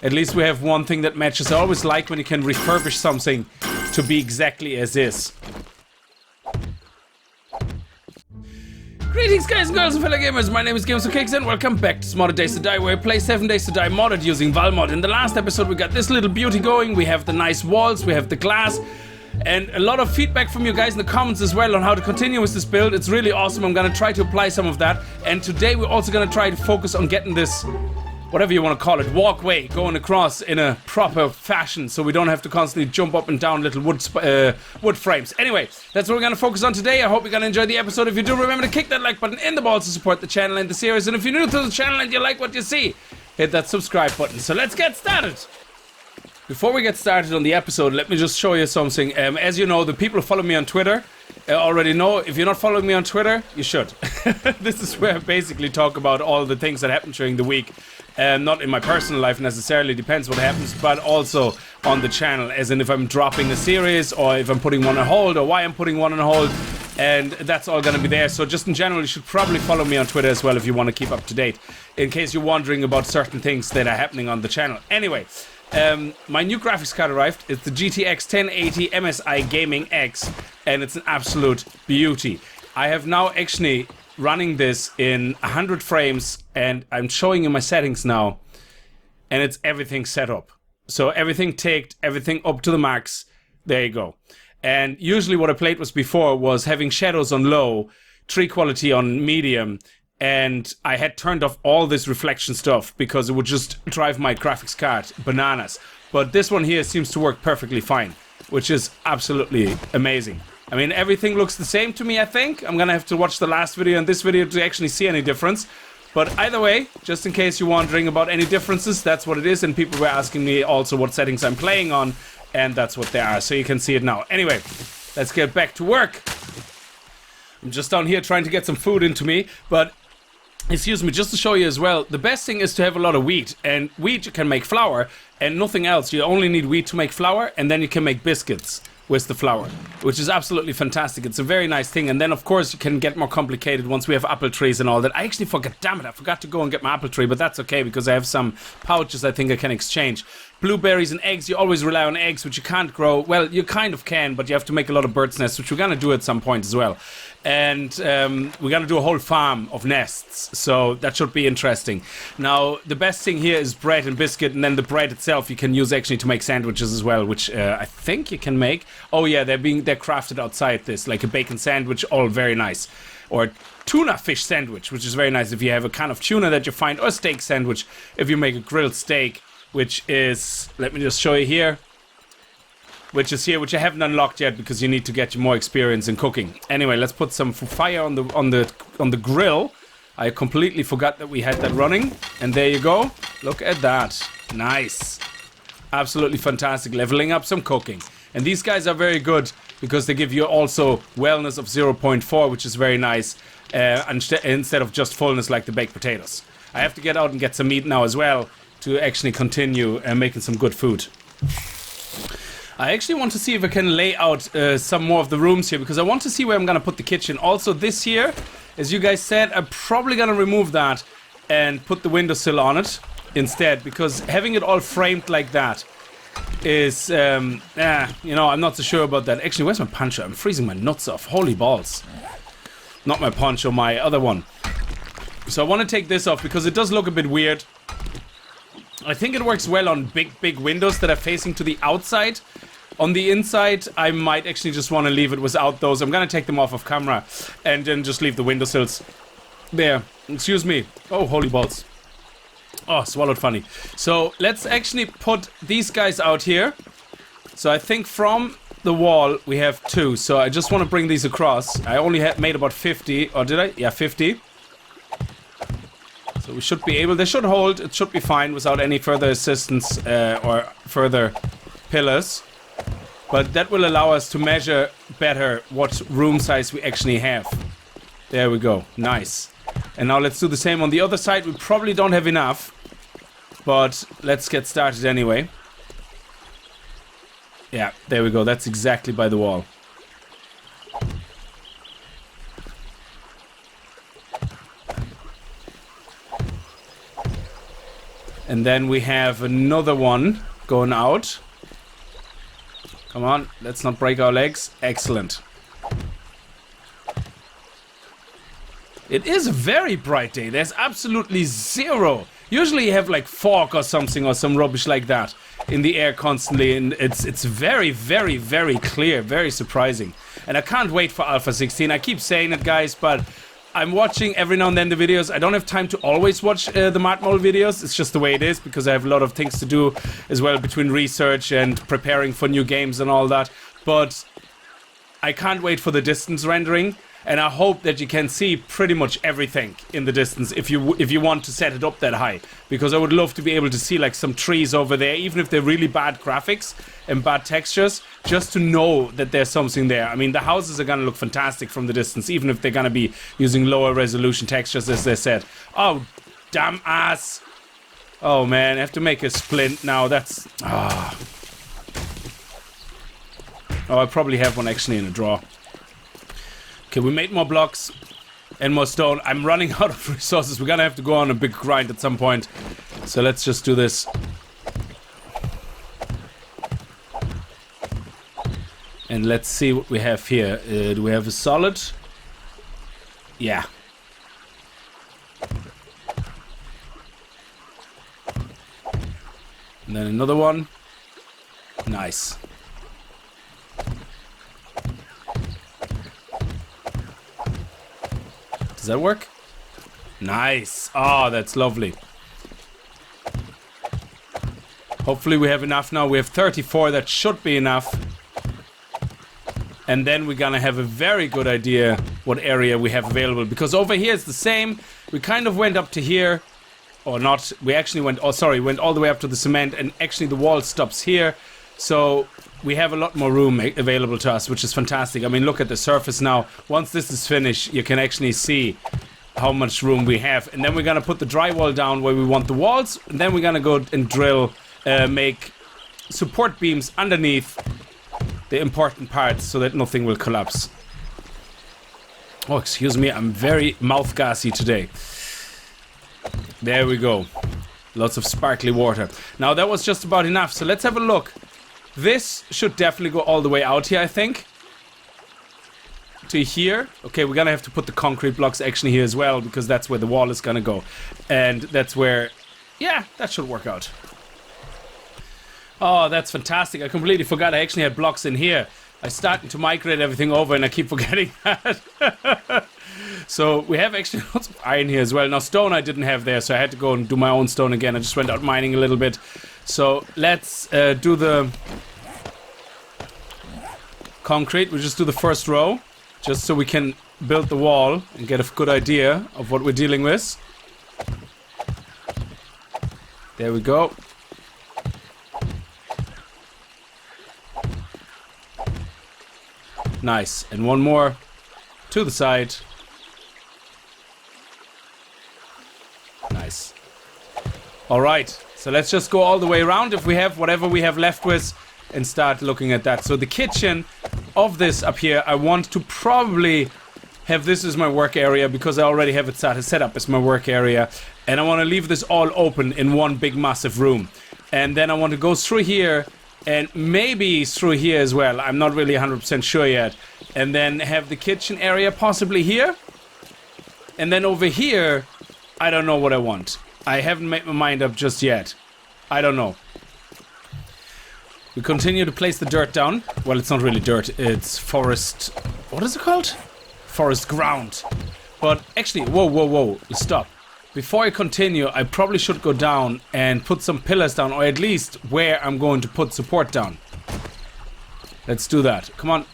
At least we have one thing that matches. I always like when you can refurbish something to be exactly as is. Greetings guys and girls and fellow gamers, my name is Games4Kicks and welcome back to Modded Days to Die, where I play 7 Days to Die modded using Valmod. In the last episode we got this little beauty going, we have the nice walls, we have the glass, and a lot of feedback from you guys in the comments as well on how to continue with this build. It's really awesome. I'm gonna try to apply some of that, and today we're also gonna try to focus on getting this, whatever you want to call it, walkway going across in a proper fashion so we don't have to constantly jump up and down little wood frames. Anyway, that's what we're going to focus on today. I hope you're going to enjoy the episode. If you do, remember to kick that like button in the balls to support the channel and the series. And if you're new to the channel and you like what you see, hit that subscribe button. So let's get started. Before we get started on the episode, let me just show you something. As you know, the people who follow me on Twitter already know. If you're not following me on Twitter, you should. This is where I basically talk about all the things that happen during the week. Not in my personal life necessarily, depends what happens, but also on the channel, as in if I'm dropping a series or if I'm putting one on hold or why I'm putting one on hold, and that's all gonna be there. So just in general, you should probably follow me on Twitter as well if you want to keep up to date, in case you're wondering about certain things that are happening on the channel. Anyway, my new graphics card arrived. It's the GTX 1080 MSI Gaming X, and it's an absolute beauty. I have now actually running this in 100 frames, and I'm showing you my settings now, and it's everything set up. So everything taked, everything up to the max. There you go. And usually what I played was before was having shadows on low, tree quality on medium, and I had turned off all this reflection stuff because it would just drive my graphics card bananas. But this one here seems to work perfectly fine, which is absolutely amazing. I mean, everything looks the same to me, I think. I'm gonna have to watch the last video and this video to actually see any difference. But either way, just in case you're wondering about any differences, that's what it is. And people were asking me also what settings I'm playing on, and that's what they are. So you can see it now. Anyway, let's get back to work. I'm just down here trying to get some food into me, but excuse me, just to show you as well, the best thing is to have a lot of wheat. And wheat you can make flour, and nothing else. You only need wheat to make flour, and then you can make biscuits with the flour, which is absolutely fantastic. It's a very nice thing. And then of course you can get more complicated once we have apple trees and all that. I actually forgot, damn it, I forgot to go and get my apple tree, but that's okay because I have some pouches I think I can exchange. Blueberries and eggs, you always rely on eggs, which you can't grow. Well, you kind of can, but you have to make a lot of bird's nests, which we're gonna do at some point as well. And we're gonna do a whole farm of nests, so that should be interesting. Now, the best thing here is bread and biscuit, and then the bread itself you can use actually to make sandwiches as well, which I think you can make. Oh yeah, they're crafted outside this, like a bacon sandwich, all very nice. Or tuna fish sandwich, which is very nice if you have a can of tuna that you find, or steak sandwich if you make a grilled steak, which is, let me just show you here, which I haven't unlocked yet because you need to get more experience in cooking. Anyway, let's put some fire on the grill. I completely forgot that we had that running, and there you go. Look at that. Nice. Absolutely fantastic. Leveling up some cooking. And these guys are very good because they give you also wellness of 0.4, which is very nice, instead of just fullness like the baked potatoes. I have to get out and get some meat now as well to actually continue making some good food. I actually want to see if I can lay out some more of the rooms here, because I want to see where I'm going to put the kitchen. Also this here, as you guys said, I'm probably going to remove that and put the windowsill on it instead, because having it all framed like that is, you know, I'm not so sure about that. Actually, where's my poncho? I'm freezing my nuts off. Holy balls. Not my poncho, my other one. So I want to take this off because it does look a bit weird. I think it works well on big windows that are facing to the outside. On the inside, I might actually just want to leave it without those. I'm going to take them off of camera and then just leave the windowsills there. Excuse me. Oh, holy balls. Oh, swallowed funny. So let's actually put these guys out here. So I think from the wall we have 2. So I just want to bring these across. I only had made about 50. Or did I? Yeah, 50. So we should be able, they should hold, it should be fine without any further assistance or further pillars. But that will allow us to measure better what room size we actually have. There we go, nice. And now let's do the same on the other side. We probably don't have enough, but let's get started anyway. Yeah, there we go, that's exactly by the wall. And then we have another one going out. Come on, let's not break our legs. Excellent. It is a very bright day. There's absolutely zero. Usually you have like fog or something or some rubbish like that in the air constantly, and it's very, very, very clear, very surprising. And I can't wait for Alpha 16. I keep saying it, guys, but I'm watching every now and then the videos. I don't have time to always watch the Matmol videos. It's just the way it is, because I have a lot of things to do as well between research and preparing for new games and all that. But I can't wait for the distance rendering. And I hope that you can see pretty much everything in the distance if you want to set it up that high. Because I would love to be able to see like some trees over there, even if they're really bad graphics and bad textures, just to know that there's something there. I mean, the houses are going to look fantastic from the distance, even if they're going to be using lower resolution textures, as they said. Oh, damn ass. Oh, man, I have to make a splint now. That's... Oh, I probably have one actually in a drawer. Okay, we made more blocks and more stone. I'm running out of resources. We're gonna have to go on a big grind at some point. So let's just do this. And let's see what we have here. Do we have a solid? Yeah. And then another one. Nice. Does that work? Nice. Oh, that's lovely. Hopefully we have enough now. We have 34. That should be enough. And then we're gonna have a very good idea what area we have available. Because over here it's the same. We kind of went up to here. Or not. We actually went... Oh, sorry. Went all the way up to the cement. And actually the wall stops here. So we have a lot more room available to us, which is fantastic. I mean, look at the surface now. Once this is finished, you can actually see how much room we have. And then we're going to put the drywall down where we want the walls. And then we're going to go and drill, make support beams underneath the important parts so that nothing will collapse. Oh, excuse me. I'm very mouth gassy today. There we go. Lots of sparkly water. Now, that was just about enough. So let's have a look. This should definitely go all the way out here, I think. To here. Okay, we're gonna have to put the concrete blocks actually here as well, because that's where the wall is gonna go. And that's where... Yeah, that should work out. Oh, that's fantastic. I completely forgot I actually had blocks in here. I started to migrate everything over and I keep forgetting that. So we have actually lots of iron here as well. Now stone I didn't have there, so I had to go and do my own stone again. I just went out mining a little bit. So let's do the concrete. We'll just do the first row, just so we can build the wall and get a good idea of what we're dealing with. There we go. Nice. And one more to the side. Nice. Alright, so let's just go all the way around if we have whatever we have left with and start looking at that. So the kitchen of this up here, I want to probably have this as my work area because I already have it set up as my work area. And I want to leave this all open in one big massive room. And then I want to go through here and maybe through here as well. I'm not really 100% sure yet. And then have the kitchen area possibly here. And then over here, I don't know what I want. I haven't made my mind up just yet. I don't know. We continue to place the dirt down. Well, it's not really dirt. It's forest... What is it called? Forest ground. But actually... Whoa. Stop. Before I continue, I probably should go down and put some pillars down. Or at least where I'm going to put support down. Let's do that. Come on.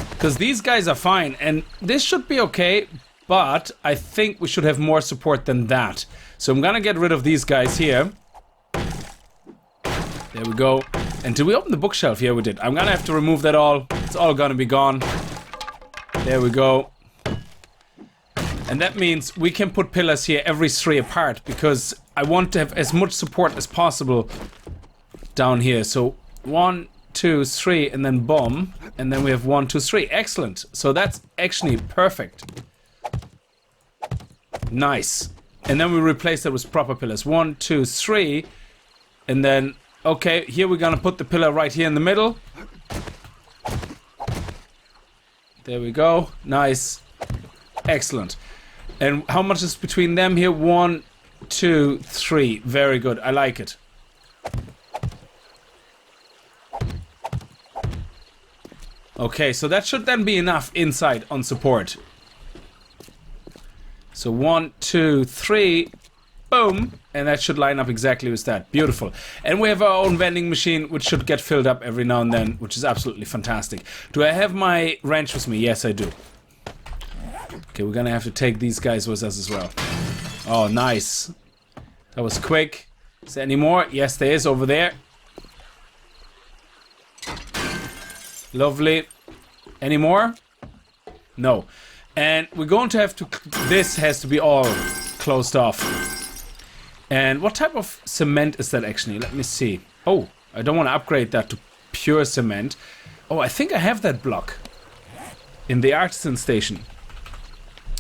Because these guys are fine. And this should be okay. But I think we should have more support than that. So I'm gonna get rid of these guys here. There we go. And did we open the bookshelf? Yeah, we did. I'm gonna have to remove that all. It's all gonna be gone. There we go. And that means we can put pillars here every 3 apart, because I want to have as much support as possible down here. So 1, 2, 3, and then boom. And then we have 1, 2, 3. Excellent. So that's actually perfect. Nice. And then we replace that with proper pillars. 1, 2, 3. And then, okay, here we're gonna put the pillar right here in the middle. There we go. Nice. Excellent. And how much is between them here? 1, 2, 3. Very good. I like it. Okay, so that should then be enough inside on support. So 1, 2, 3. Boom. And that should line up exactly with that. Beautiful. And we have our own vending machine, which should get filled up every now and then, which is absolutely fantastic. Do I have my wrench with me? Yes, I do. Okay, we're gonna have to take these guys with us as well. Oh, nice. That was quick. Is there any more? Yes, there is over there. Lovely. Any more? No. And we're going to have to... This has to be all closed off. And what type of cement is that actually? Let me see. Oh, I don't want to upgrade that to pure cement. Oh, I think I have that block in the artisan station.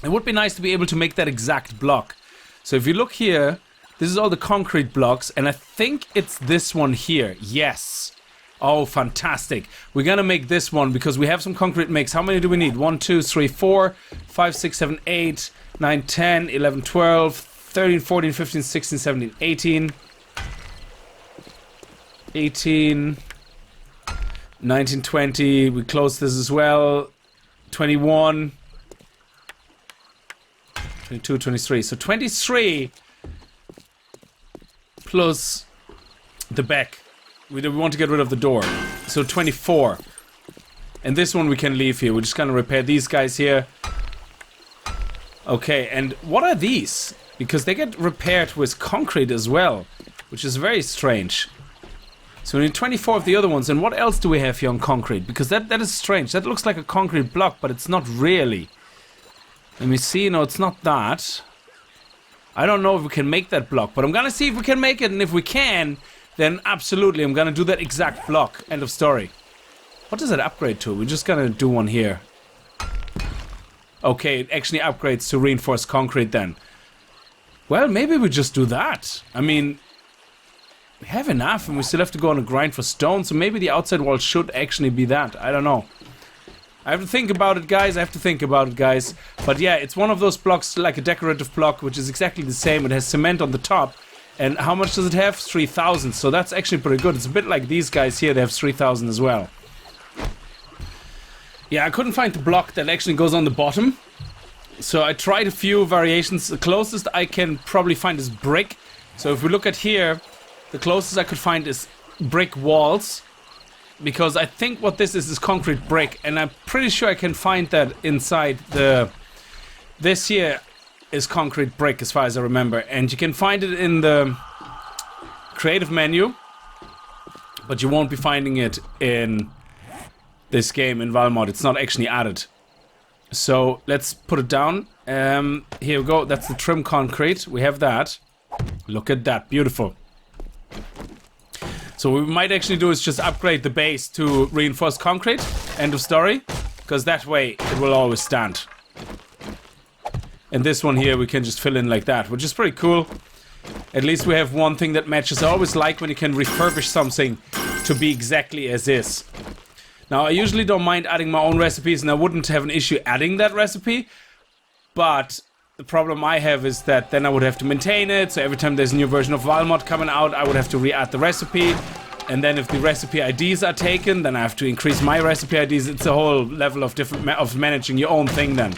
It would be nice to be able to make that exact block. So if you look here, this is all the concrete blocks, and I think it's this one here. Yes. Oh, fantastic. We're gonna make this one because we have some concrete mix. How many do we need? 1, 2, 3, 4, 5, 6, 7, 8, 9, 10, 11, 12, 13, 14, 15, 16, 17, 18. 18. 19, 20. We close this as well. 21. 22, 23. So 23 plus the back. We want to get rid of the door. So 24. And this one we can leave here. We're just gonna repair these guys here. Okay, and what are these? Because they get repaired with concrete as well, which is very strange. So we need 24 of the other ones. And what else do we have here on concrete? Because that is strange. That looks like a concrete block, but it's not really. Let me see. No, it's not that. I don't know if we can make that block, but I'm gonna see if we can make it, and if we can, then absolutely I'm gonna do that exact block. End of story. What does it upgrade to? We're just gonna do one here. Okay, it actually upgrades to reinforced concrete then. Well, maybe we just do that. I mean, we have enough and we still have to go on a grind for stone, so maybe the outside wall should actually be that. I don't know. I have to think about it, guys. But yeah, it's one of those blocks, like a decorative block, which is exactly the same. It has cement on the top. And how much does it have? 3,000. So that's actually pretty good. It's a bit like these guys here. They have 3,000 as well. Yeah, I couldn't find the block that actually goes on the bottom. So I tried a few variations. The closest I can probably find is brick. So if we look at here, the closest I could find is brick walls. Because I think what this is concrete brick. And I'm pretty sure I can find that inside the... This here is concrete brick as far as I remember. And you can find it in the creative menu. But you won't be finding it in this game in Valmod. It's not actually added. So let's put it down. Here we go. That's the trim concrete. We have that. Look at that. Beautiful. So what we might actually do is just upgrade the base to reinforced concrete. End of story. Because that way it will always stand. And this one here we can just fill in like that, which is pretty cool. At least we have one thing that matches. I always like when you can refurbish something to be exactly as is. Now I usually don't mind adding my own recipes, and I wouldn't have an issue adding that recipe. But the problem I have is that then I would have to maintain it. So every time there's a new version of Valmod coming out, I would have to re-add the recipe. And then if the recipe IDs are taken, then I have to increase my recipe IDs. It's a whole level of different of managing your own thing then.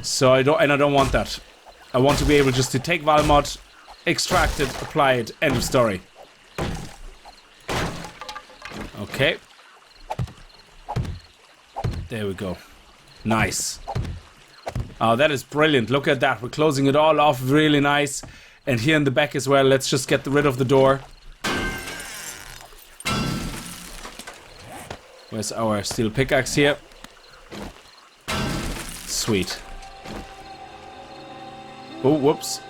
So I don't want that. I want to be able just to take Valmod, extract it, apply it, end of story. Okay. There we go. Nice. Oh, that is brilliant. Look at that. We're closing it all off really nice. And here in the back as well, let's just get rid of the door. Where's our steel pickaxe here? Sweet. Oh, whoops.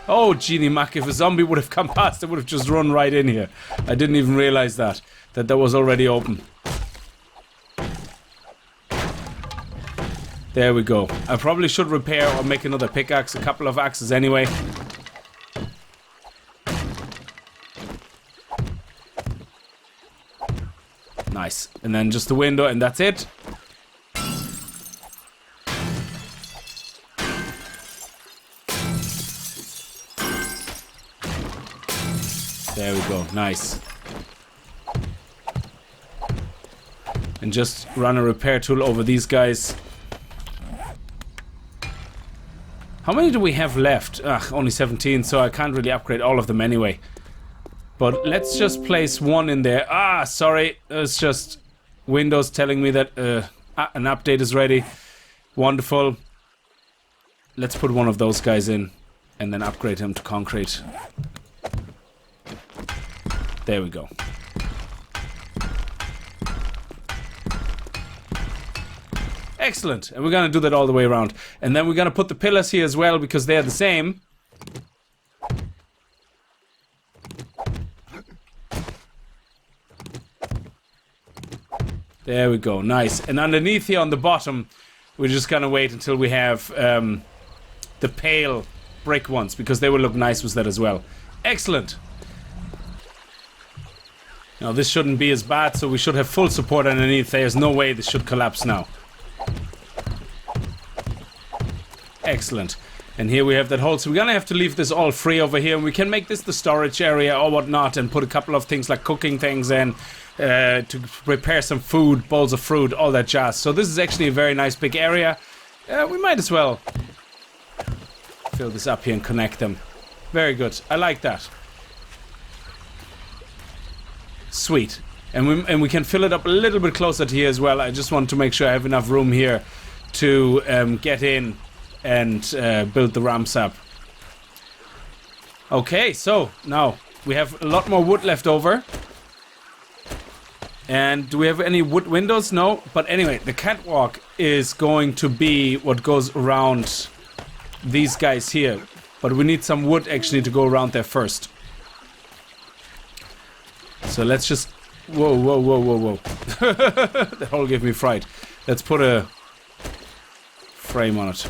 Oh, Genie Mac, if a zombie would have come past, it would have just run right in here. I didn't even realize that was already open. There we go. I probably should repair or make another pickaxe. A couple of axes anyway. Nice. And then just the window and that's it. There we go. Nice. And just run a repair tool over these guys. How many do we have left? Ugh, only 17, so I can't really upgrade all of them anyway. But let's just place one in there. Ah, sorry. It's just Windows telling me that an update is ready. Wonderful. Let's put one of those guys in and then upgrade him to concrete. There we go. Excellent. And we're going to do that all the way around. And then we're going to put the pillars here as well because they're the same. There we go. Nice. And underneath here on the bottom, we're just going to wait until we have the pale brick ones because they will look nice with that as well. Excellent. Now this shouldn't be as bad, so we should have full support underneath. There's no way this should collapse now. Excellent. And here we have that hole, so we're gonna have to leave this all free over here, and we can make this the storage area or whatnot and put a couple of things like cooking things in to prepare some food, bowls of fruit, all that jazz. So this is actually a very nice big area. We might as well fill this up here and connect them. Very good. I like that. Sweet. And we can fill it up a little bit closer to here as well. I just want to make sure I have enough room here to get in and build the ramps up. Okay, so now we have a lot more wood left over. And do we have any wood windows? No. But anyway, the catwalk is going to be what goes around these guys here. But we need some wood actually to go around there first. So let's just... Whoa, whoa, whoa, whoa, whoa. That hole gave me fright. Let's put a frame on it.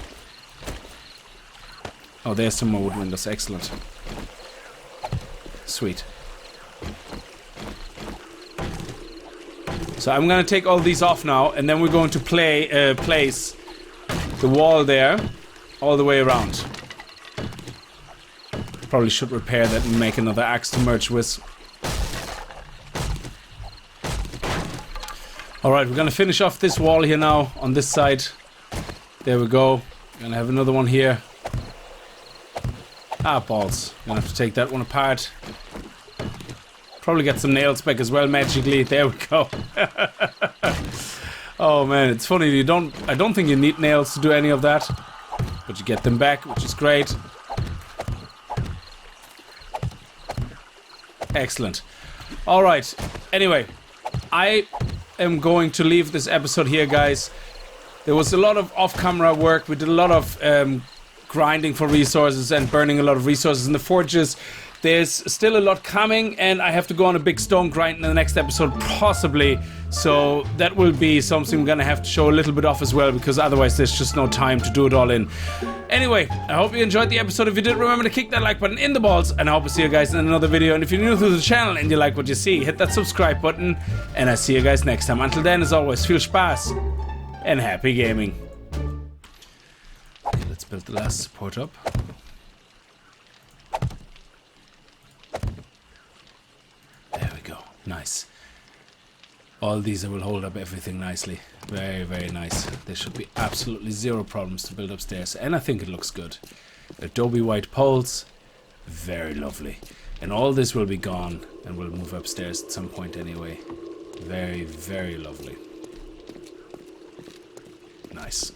Oh, there's some more wood windows. Excellent. Sweet. So I'm gonna take all these off now, and then we're going to place the wall there all the way around. Probably should repair that and make another axe to merge with. Alright, we're gonna finish off this wall here now on this side. There we go. Gonna have another one here. Ah, balls. Gonna have to take that one apart. Probably get some nails back as well magically. There we go. Oh man, it's funny. I don't think you need nails to do any of that, but you get them back, which is great. Excellent. All right. Anyway, I am going to leave this episode here, guys. There was a lot of off-camera work. We did a lot of grinding for resources and burning a lot of resources in the forges. There's still a lot coming, and I have to go on a big stone grind in the next episode, possibly. So that will be something we're gonna have to show a little bit off as well, because otherwise there's just no time to do it all in. Anyway, I hope you enjoyed the episode. If you did, remember to kick that like button in the balls, and I hope to see you guys in another video. And if you're new to the channel and you like what you see, hit that subscribe button, and I see you guys next time. Until then, as always, viel Spaß and happy gaming. Okay, let's build the last support up. There we go. Nice. All these will hold up everything nicely. Very, very nice. There should be absolutely zero problems to build upstairs. And I think it looks good. Adobe white poles. Very lovely. And all this will be gone. And we'll move upstairs at some point anyway. Very, very lovely. Nice.